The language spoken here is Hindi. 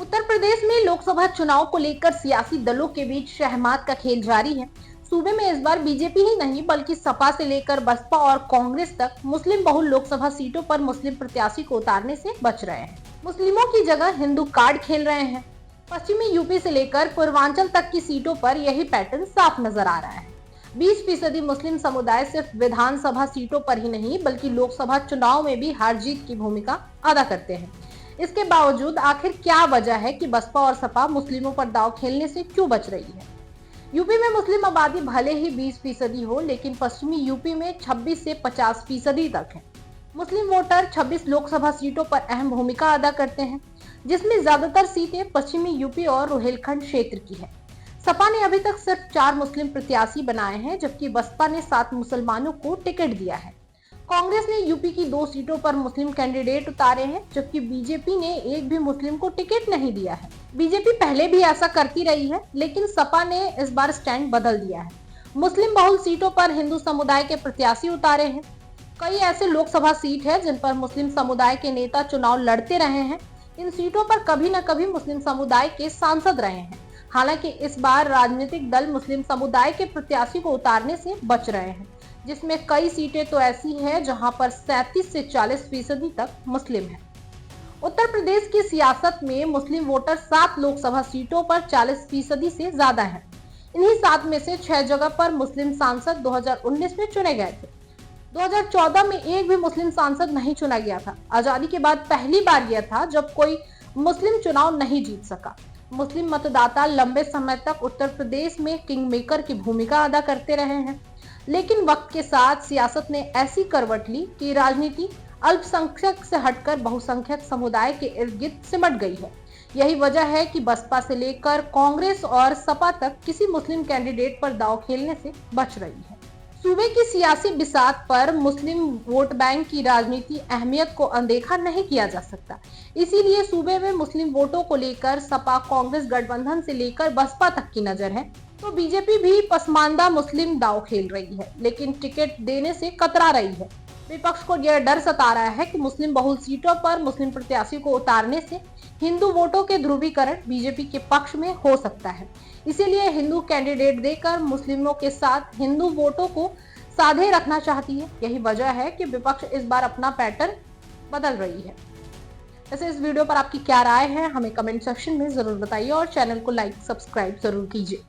उत्तर प्रदेश में लोकसभा चुनाव को लेकर सियासी दलों के बीच शहमात का खेल जारी है। सूबे में इस बार बीजेपी ही नहीं बल्कि सपा से लेकर बसपा और कांग्रेस तक मुस्लिम बहुल लोकसभा सीटों पर मुस्लिम प्रत्याशी को उतारने से बच रहे हैं। मुस्लिमों की जगह हिंदू कार्ड खेल रहे हैं। पश्चिमी यूपी से लेकर पूर्वांचल तक की सीटों पर यही पैटर्न साफ नजर आ रहा है। 20% मुस्लिम समुदाय सिर्फ विधानसभा सीटों पर ही नहीं बल्कि लोकसभा चुनाव में भी हार जीत की भूमिका अदा करते हैं। इसके बावजूद आखिर क्या वजह है कि बसपा और सपा मुस्लिमों पर दांव खेलने से क्यों बच रही है? यूपी में मुस्लिम आबादी भले ही 20% हो, लेकिन पश्चिमी यूपी में 26 से 50% तक है। मुस्लिम वोटर 26 लोकसभा सीटों पर अहम भूमिका अदा करते हैं, जिसमें ज्यादातर सीटें पश्चिमी यूपी और रुहेलखंड क्षेत्र की है। सपा ने अभी तक सिर्फ 4 मुस्लिम प्रत्याशी बनाए हैं, जबकि बसपा ने 7 मुसलमानों को टिकट दिया है। कांग्रेस ने यूपी की 2 सीटों पर मुस्लिम कैंडिडेट उतारे हैं, जबकि बीजेपी ने एक भी मुस्लिम को टिकट नहीं दिया है। बीजेपी पहले भी ऐसा करती रही है, लेकिन सपा ने इस बार स्टैंड बदल दिया है। मुस्लिम बहुल सीटों पर हिंदू समुदाय के प्रत्याशी उतारे हैं। कई ऐसे लोकसभा सीट है जिन पर मुस्लिम समुदाय के नेता चुनाव लड़ते रहे हैं। इन सीटों पर कभी न कभी मुस्लिम समुदाय के सांसद रहे हैं। हालांकि इस बार राजनीतिक दल मुस्लिम समुदाय के प्रत्याशी को उतारने से बच रहे हैं, जिसमें कई सीटें तो ऐसी हैं जहां पर 37 से 40% तक मुस्लिम हैं। उत्तर प्रदेश की सियासत में मुस्लिम वोटर 7 लोकसभा सीटों पर 40% से ज्यादा हैं। इन्हीं 7 में से 6 जगह पर मुस्लिम सांसद 2019 में चुने गए थे। 2014 में एक भी मुस्लिम सांसद नहीं चुना गया था। आजादी के बाद पहली बार यह था जब कोई मुस्लिम चुनाव नहीं जीत सका। मुस्लिम मतदाता लंबे समय तक उत्तर प्रदेश में किंग मेकर की भूमिका अदा करते रहे हैं, लेकिन वक्त के साथ सियासत ने ऐसी करवट ली कि राजनीति अल्पसंख्यक से हटकर बहुसंख्यक समुदाय के इर्द गिर्द सिमट गई है। यही वजह है कि बसपा से लेकर कांग्रेस और सपा तक किसी मुस्लिम कैंडिडेट पर दांव खेलने से बच रही है। सूबे की सियासी बिसात पर मुस्लिम वोट बैंक की राजनीति अहमियत को अनदेखा नहीं किया जा सकता। इसीलिए सूबे में मुस्लिम वोटों को लेकर सपा कांग्रेस गठबंधन से लेकर बसपा तक की नजर है। तो बीजेपी भी पसमानदा मुस्लिम दांव खेल रही है, लेकिन टिकट देने से कतरा रही है। विपक्ष को यह डर सता रहा है कि मुस्लिम बहुल सीटों पर मुस्लिम प्रत्याशी को उतारने से हिंदू वोटों के ध्रुवीकरण बीजेपी के पक्ष में हो सकता है। इसीलिए हिंदू कैंडिडेट देकर मुस्लिमों के साथ हिंदू वोटों को साधे रखना चाहती है। यही वजह है कि विपक्ष इस बार अपना पैटर्न बदल रही है। वैसे इस वीडियो पर आपकी क्या राय है, हमें कमेंट सेक्शन में जरूर बताइए और चैनल को लाइक सब्सक्राइब जरूर कीजिए।